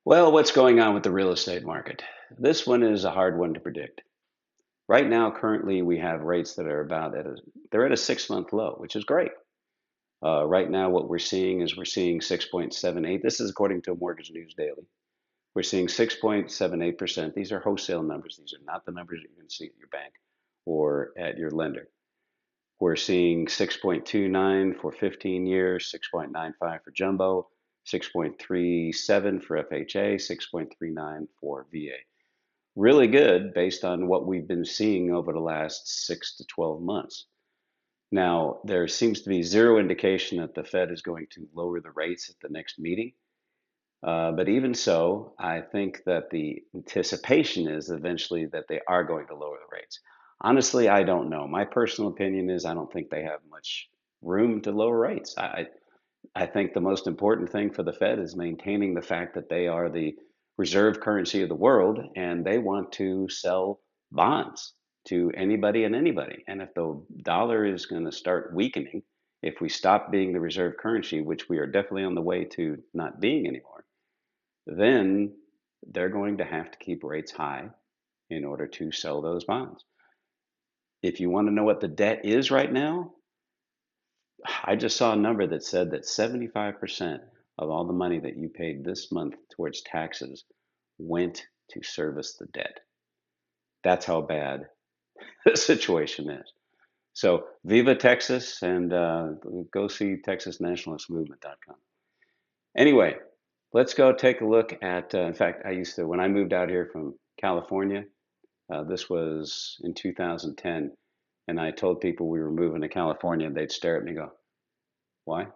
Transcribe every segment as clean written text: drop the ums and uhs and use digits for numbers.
Well, what's going on with the real estate market? This one is a hard one to predict. Right now, currently, we have rates that are they're at a 6 month low, which is great. Right now, what we're seeing 6.78. This is according to Mortgage News Daily. We're seeing 6.78%. These are wholesale numbers. These are not the numbers that you're going to see at your bank or at your lender. We're seeing 6.29 for 15 years, 6.95 for jumbo, 6.37 for FHA, 6.39 for VA. Really good based on what we've been seeing over the last 6 to 12 months. Now, there seems to be zero indication that the Fed is going to lower the rates at the next meeting. But even so, I think that the anticipation is eventually that they are going to lower the rates. Honestly, I don't know. My personal opinion is I don't think they have much room to lower rates. I think the most important thing for the Fed is maintaining the fact that they are the reserve currency of the world and they want to sell bonds to anybody and anybody. And if the dollar is going to start weakening, if we stop being the reserve currency, which we are definitely on the way to not being anymore, then they're going to have to keep rates high in order to sell those bonds. If you want to know what the debt is right now, I just saw a number that said that 75% of all the money that you paid this month towards taxes went to service the debt. That's how bad the situation is. So, Viva Texas and go see TexasNationalistMovement.com. Anyway, let's go take a look at, in fact, when I moved out here from California, this was in 2010, and I told people we were moving to California, and they'd stare at me and go, why?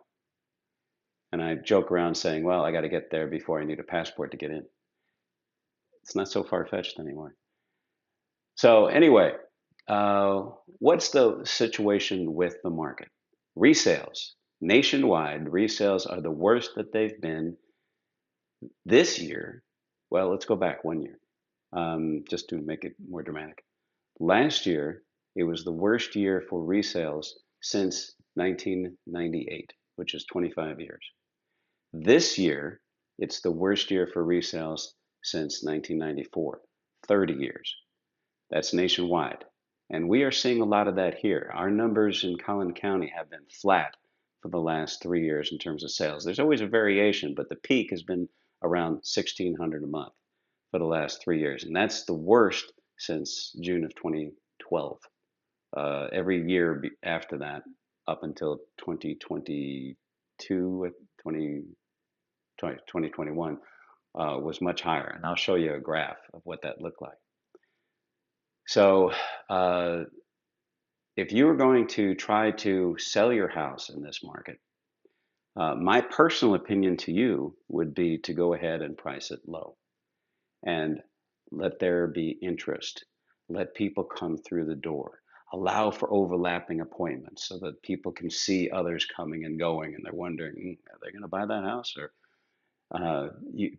And I joke around saying, well, I got to get there before I need a passport to get in. It's not so far-fetched anymore. So anyway, what's the situation with the market? Resales. Nationwide, resales are the worst that they've been this year. Well, let's go back 1 year, just to make it more dramatic. Last year, it was the worst year for resales since 1998, which is 25 years. This year, it's the worst year for resales since 1994, 30 years. That's nationwide. And we are seeing a lot of that here. Our numbers in Karlan County have been flat for the last 3 years in terms of sales. There's always a variation, but the peak has been around 1,600 a month for the last 3 years. And that's the worst since June of 2012. Every year after that, up until 2022, 2021, was much higher. And I'll show you a graph of what that looked like. So, if you were going to try to sell your house in this market, my personal opinion to you would be to go ahead and price it low and let there be interest. Let people come through the door. Allow for overlapping appointments so that people can see others coming and going and they're wondering, are they going to buy that house? Or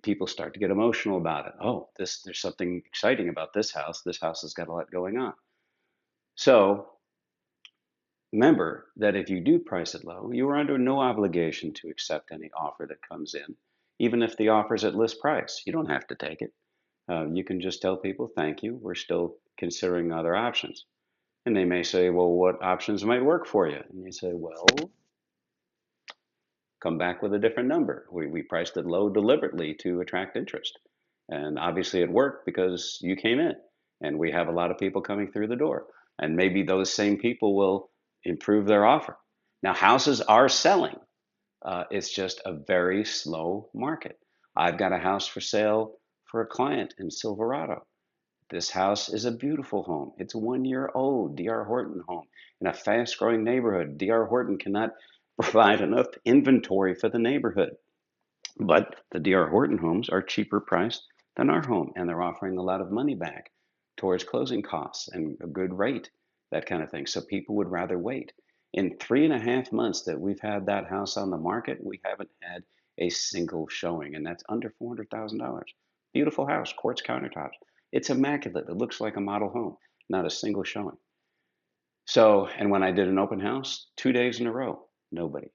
people start to get emotional about it. Oh, there's something exciting about this house. This house has got a lot going on. So remember that if you do price it low, you are under no obligation to accept any offer that comes in, even if the offer is at list price. You don't have to take it. You can just tell people, thank you, we're still considering other options. And they may say, well, what options might work for you? And you say, well, come back with a different number. We priced it low deliberately to attract interest. And obviously it worked because you came in and we have a lot of people coming through the door. And maybe those same people will improve their offer. Now, houses are selling. It's just a very slow market. I've got a house for sale for a client in Silverado. This house is a beautiful home. It's 1 year old, D.R. Horton home in a fast growing neighborhood. D.R. Horton cannot provide enough inventory for the neighborhood. But the D.R. Horton homes are cheaper priced than our home, and they're offering a lot of money back towards closing costs and a good rate, that kind of thing. So people would rather wait. In 3.5 months that we've had that house on the market, we haven't had a single showing, and that's under $400,000. Beautiful house, quartz countertops. It's immaculate. It looks like a model home, not a single showing. So, and when I did an open house, 2 days in a row, nobody.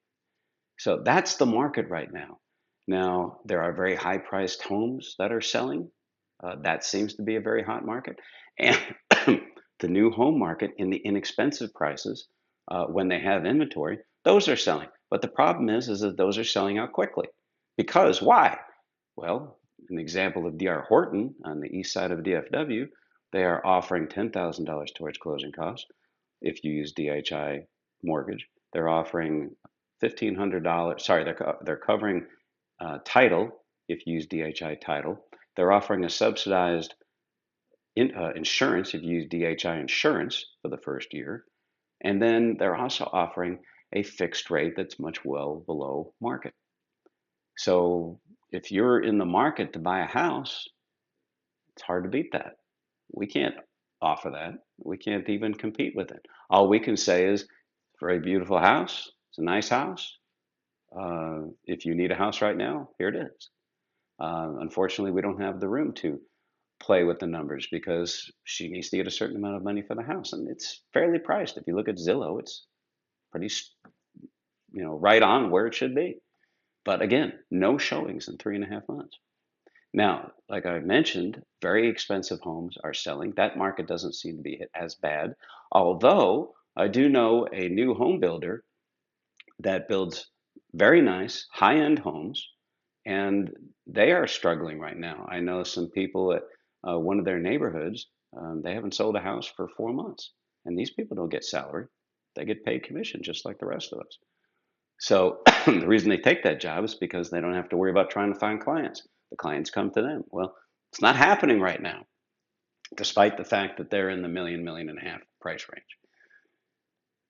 So that's the market right now. Now, there are very high priced homes that are selling. That seems to be a very hot market. And the new home market in the inexpensive prices, when they have inventory, those are selling. But the problem is that those are selling out quickly. Because why? Well, an example of D.R. Horton on the east side of DFW, they are offering $10,000 towards closing costs if you use DHI mortgage. They're offering $1,500. Sorry, they're covering title if you use DHI title. They're offering a subsidized insurance if you use DHI insurance for the first year. And then they're also offering a fixed rate that's much well below market. So if you're in the market to buy a house, it's hard to beat that. We can't offer that. We can't even compete with it. All we can say is, it's a very beautiful house. It's a nice house. If you need a house right now, here it is. Unfortunately, we don't have the room to play with the numbers because she needs to get a certain amount of money for the house, and it's fairly priced. If you look at Zillow, it's pretty, right on where it should be. But again, no showings in 3.5 months. Now, like I mentioned, very expensive homes are selling. That market doesn't seem to be hit as bad. Although I do know a new home builder that builds very nice high-end homes, and they are struggling right now. I know some people at one of their neighborhoods, they haven't sold a house for 4 months, and these people don't get salary. They get paid commission just like the rest of us. So the reason they take that job is because they don't have to worry about trying to find clients. The clients come to them. Well, it's not happening right now, despite the fact that they're in the million and a half price range.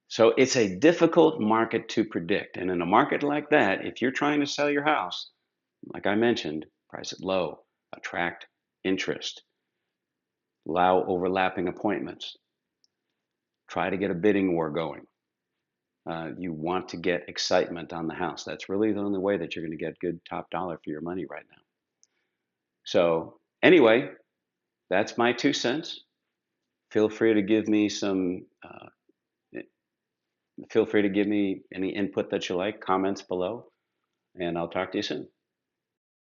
So it's a difficult market to predict. And in a market like that, if you're trying to sell your house, like I mentioned, price it low, attract interest, allow overlapping appointments, try to get a bidding war going. You want to get excitement on the house. That's really the only way that you're going to get good top dollar for your money right now. So, anyway, that's my 2 cents. Feel free to give me feel free to give me any input that you like, comments below, and I'll talk to you soon.